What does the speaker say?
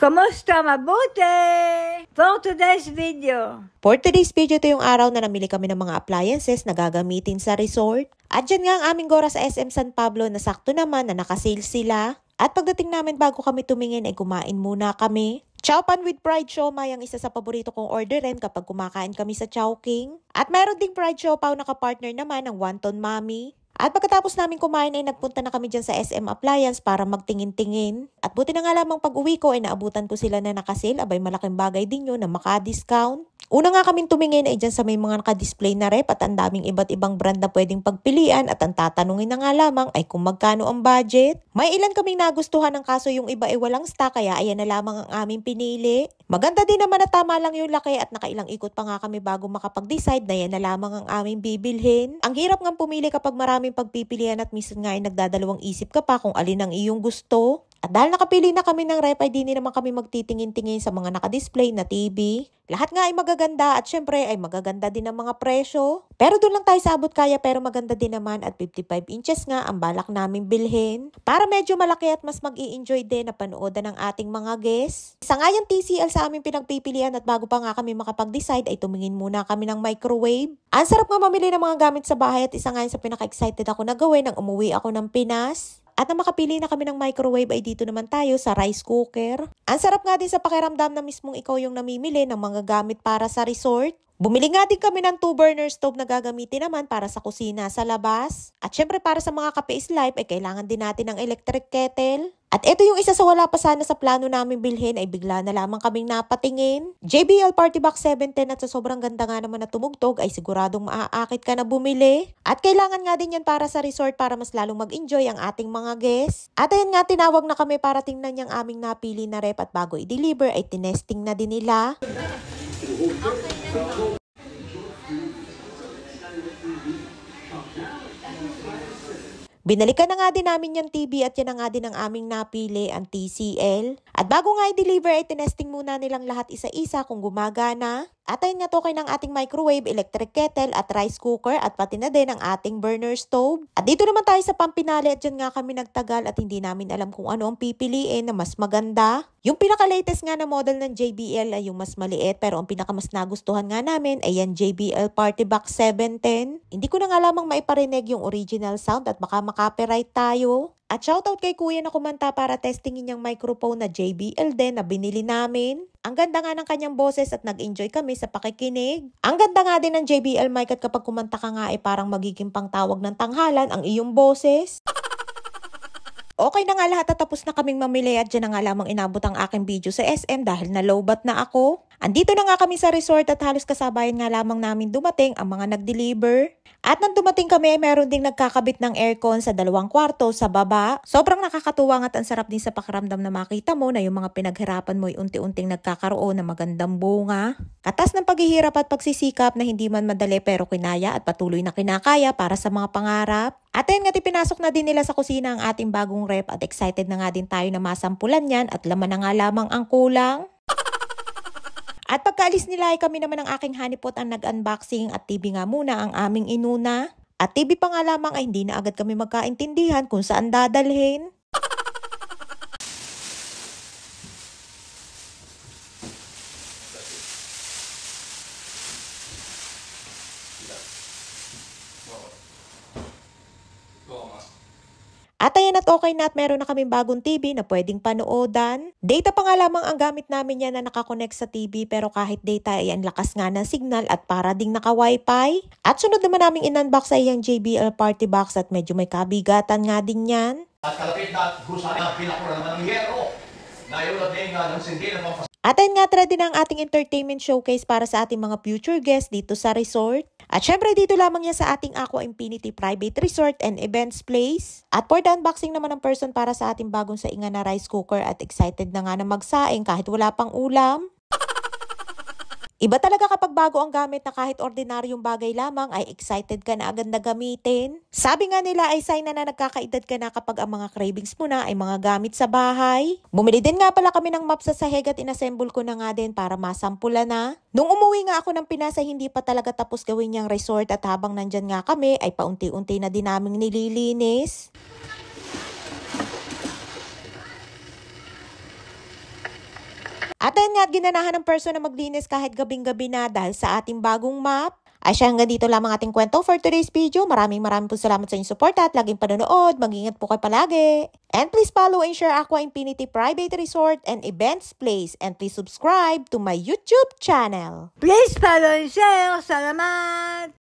Kamusta? Mabuti! For today's video. For today's video, ito yung araw na namili kami ng mga appliances na gagamitin sa resort. At dyan nga ang aming gora sa SM San Pablo na sakto naman na nakasale sila. At pagdating namin bago kami tumingin ay kumain muna kami. Chowpan with fried siomai ang isa sa paborito kong orderin kapag kumakain kami sa Chowking. At mayroon ding fried siopaw na kapartner naman ng Wonton Mami. At pagkatapos namin kumain ay nagpunta na kami dyan sa SM Appliance para magtingin-tingin. At buti na nga lamang pag-uwi ko ay naabutan ko sila na nakasale. Abay malaking bagay din yun na maka-discount. Una nga kaming tumingin ay dyan sa may mga naka-display na rep at ang daming iba't ibang brand na pwedeng pagpilian at ang tatanungin na nga lamang ay kung magkano ang budget. May ilan kaming nagustuhan ng kaso yung iba ay walang stock kaya ayan na lamang ang aming pinili. Maganda din naman na tama lang yung laki at nakailang ikot pa nga kami bago makapag-decide na yan na lamang ang aming bibilhin. Ang hirap nga pumili kapag maraming pagpipilian at minsan nga ay nagdadalawang isip ka pa kung alin ang iyong gusto. At dahil nakapili na kami ng rep ay di naman kami magtitingin-tingin sa mga nakadisplay na TV. Lahat nga ay magaganda at syempre ay magaganda din ang mga presyo. Pero doon lang tayo sa abot kaya pero maganda din naman at 55 inches nga ang balak namin bilhin. Para medyo malaki at mas mag-i-enjoy din na panoodan ng ating mga guests. Isa nga yung TCL sa aming pinagpipilian at bago pa nga kami makapag-decide ay tumingin muna kami ng microwave. Ang sarap nga mamili ng mga gamit sa bahay at isa nga yun sa pinaka-excited ako na gawin nang umuwi ako ng Pinas. At nang makapili na kami ng microwave ay dito naman tayo sa rice cooker. Ang sarap nga din sa pakiramdam na mismong ikaw yung namimili ng mga gamit para sa resort. Bumili nga din kami ng 2-burner stove na gagamitin naman para sa kusina sa labas. At syempre para sa mga kape is life ay kailangan din natin ng electric kettle. At ito yung isa sa wala pa sana sa plano namin bilhin ay bigla na lamang kaming napatingin. JBL Party Box 710 at sa sobrang ganda nga naman na tumugtog ay siguradong maaakit ka na bumili. At kailangan nga din yan para sa resort para mas lalong mag-enjoy ang ating mga guests. At ayun nga tinawag na kami para tingnan yung aming napili na rep at bago i-deliver ay tinesting na din nila. Binalikan na nga din namin yung TV at yan na nga din ang aming napili, ang TCL. At bago nga i-deliver ay tinesting muna nilang lahat isa-isa kung gumagana. At ayun nga to kayo ng ating microwave, electric kettle at rice cooker at pati na din ang ating burner stove. At dito naman tayo sa pampinali at dyan nga kami nagtagal at hindi namin alam kung ano ang pipiliin na mas maganda. Yung pinaka-latest nga na model ng JBL ay yung mas maliit pero ang pinaka-mas nagustuhan nga namin ay yan JBL Party Box 710. Hindi ko na nga lamang maiparinig yung original sound at baka makapiright tayo. At shoutout kay kuya na kumanta para testingin yung microphone na JBL din na binili namin. Ang ganda nga ng kanyang boses at nag-enjoy kami sa pakikinig. Ang ganda nga din ng JBL mic at kapag kumanta ka nga ay parang magiging pangtawag ng tanghalan ang iyong boses. Okay na nga lahat at tapos na kaming mamili at dyan na nga lamang inabot ang aking video sa SM dahil na-lowbat na ako. Andito na nga kami sa resort at halos kasabayan nga lamang namin dumating ang mga nag-deliver. At nang dumating kami, meron ding nagkakabit ng aircon sa 2 kwarto sa baba. Sobrang nakakatuwa at ang sarap din sa pakiramdam na makita mo na yung mga pinaghirapan mo ay unti-unting nagkakaroon ng magandang bunga. Katas ng paghihirap at pagsisikap na hindi man madali pero kinaya at patuloy na kinakaya para sa mga pangarap. At ayun nga pinasok na din nila sa kusina ang ating bagong rep at excited na nga din tayo na masampulan yan at laman na nga lamang ang kulang. At pagkaalis nila ay kami naman ng aking honeypot ang nag-unboxing at TV nga muna ang aming inuna. At TV pa nga lamang ay hindi na agad kami magkaintindihan kung saan dadalhin. At ayan at okay na at meron na kaming bagong TV na pwedeng panoodan. Data pa nga lamang ang gamit namin yan na nakakonect sa TV pero kahit data ay ang lakas nga ng signal at para ding naka-wifi. At sunod naman naming in-unbox ay yung JBL Party Box at medyo may kabigatan nga din yan. At kalapit na gusto na pinakura naman ng hero. Dahil din nga ng sindi ng mga at ayun nga ready na ang ating entertainment showcase para sa ating mga future guests dito sa resort. At syempre dito lamang yan sa ating Aqua Infinity Private Resort and Events Place. At for the unboxing naman ng person para sa ating bagong saingan na rice cooker at excited na nga na magsaing kahit wala pang ulam. Iba talaga kapag bago ang gamit na kahit ordinaryong bagay lamang ay excited ka na agad na gamitin. Sabi nga nila ay sign na nagkakaedad ka na kapag ang mga cravings mo na ay mga gamit sa bahay. Bumili din nga pala kami ng map sa sahig at inassemble ko na nga din para masampula na. Nung umuwi nga ako ng Pinas ay hindi pa talaga tapos gawin niyang resort at habang nandyan nga kami ay paunti-unti na din naming nililinis. At ayun nga, ginanahan ng person na maglinis kahit gabing-gabi na dahil sa ating bagong map. Ay siya, hanggang dito lamang ating kwento for today's video. Maraming po salamat sa inyong support at laging panonood. Mag-ingat po kayo palagi. And please follow and share Aqua Infinity Private Resort and Events Place. And please subscribe to my YouTube channel. Please follow and share. Salamat!